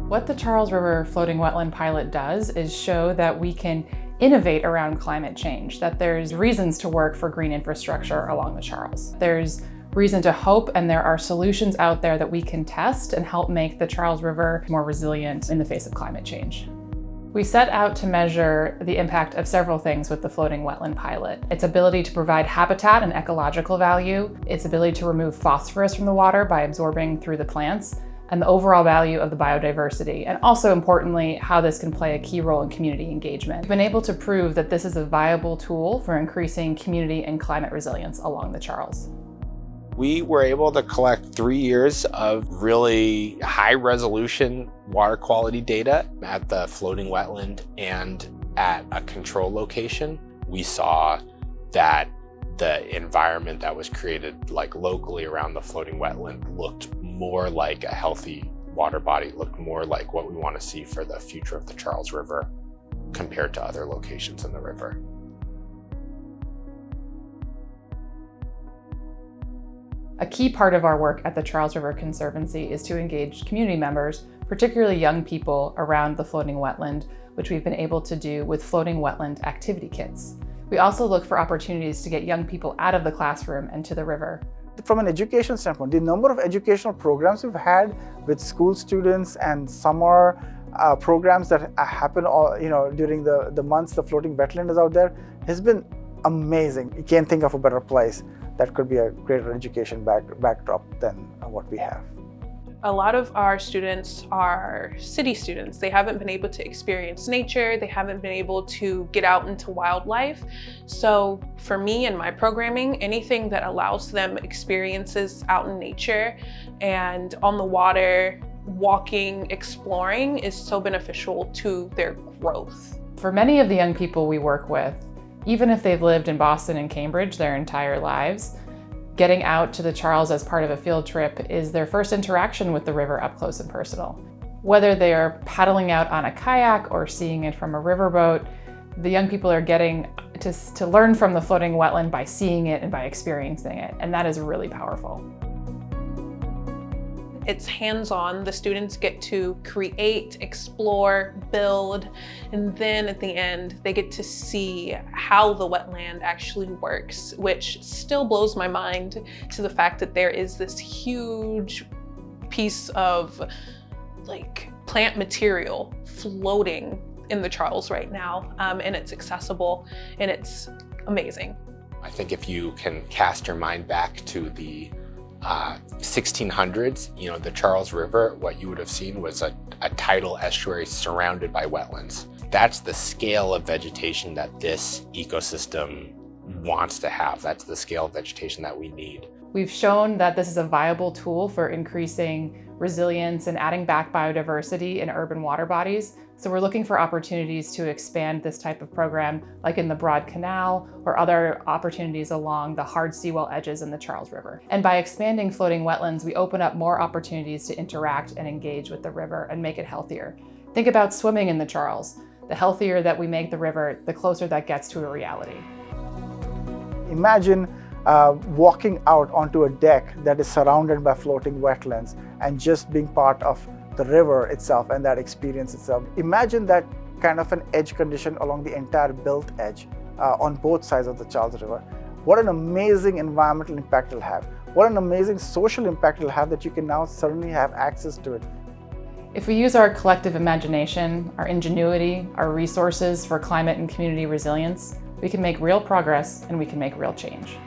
What the Charles River Floating Wetland Pilot does is show that we can innovate around climate change, that there's reasons to work for green infrastructure along the Charles. There's reason to hope, and there are solutions out there that we can test and help make the Charles River more resilient in the face of climate change. We set out to measure the impact of several things with the Floating Wetland Pilot. Its ability to provide habitat and ecological value, its ability to remove phosphorus from the water by absorbing through the plants, and the overall value of the biodiversity, and also importantly, how this can play a key role in community engagement. We've been able to prove that this is a viable tool for increasing community and climate resilience along the Charles. We were able to collect 3 years of really high resolution water quality data at the floating wetland and at a control location. We saw that the environment that was created locally around the floating wetland looked more like a healthy water body, looked more like what we want to see for the future of the Charles River compared to other locations in the river. A key part of our work at the Charles River Conservancy is to engage community members, particularly young people, around the floating wetland, which we've been able to do with floating wetland activity kits. We also look for opportunities to get young people out of the classroom and to the river. From an education standpoint, the number of educational programs we've had with school students and summer programs that happen during the months the floating wetland is out there has been amazing. You can't think of a better place that could be a greater education backdrop than what we have. A lot of our students are city students. They haven't been able to experience nature. They haven't been able to get out into wildlife. So for me and my programming, anything that allows them experiences out in nature and on the water, walking, exploring is so beneficial to their growth. For many of the young people we work with, even if they've lived in Boston and Cambridge their entire lives, getting out to the Charles as part of a field trip is their first interaction with the river up close and personal. Whether they are paddling out on a kayak or seeing it from a riverboat, the young people are getting to learn from the floating wetland by seeing it and by experiencing it, and that is really powerful. It's hands-on. The students get to create, explore, build, and then at the end, they get to see how the wetland actually works, which still blows my mind to the fact that there is this huge piece of plant material floating in the Charles right now, and it's accessible and it's amazing. I think if you can cast your mind back to the 1600s, the Charles River, what you would have seen was a tidal estuary surrounded by wetlands. That's the scale of vegetation that this ecosystem wants to have. That's the scale of vegetation that we need. We've shown that this is a viable tool for increasing resilience and adding back biodiversity in urban water bodies. So we're looking for opportunities to expand this type of program, like in the Broad Canal or other opportunities along the hard seawall edges in the Charles River. And by expanding floating wetlands, we open up more opportunities to interact and engage with the river and make it healthier. Think about swimming in the Charles. The healthier that we make the river, the closer that gets to a reality. Imagine walking out onto a deck that is surrounded by floating wetlands and just being part of the river itself and that experience itself. Imagine that kind of an edge condition along the entire built edge on both sides of the Charles River. What an amazing environmental impact it'll have. What an amazing social impact it'll have that you can now suddenly have access to it. If we use our collective imagination, our ingenuity, our resources for climate and community resilience, we can make real progress and we can make real change.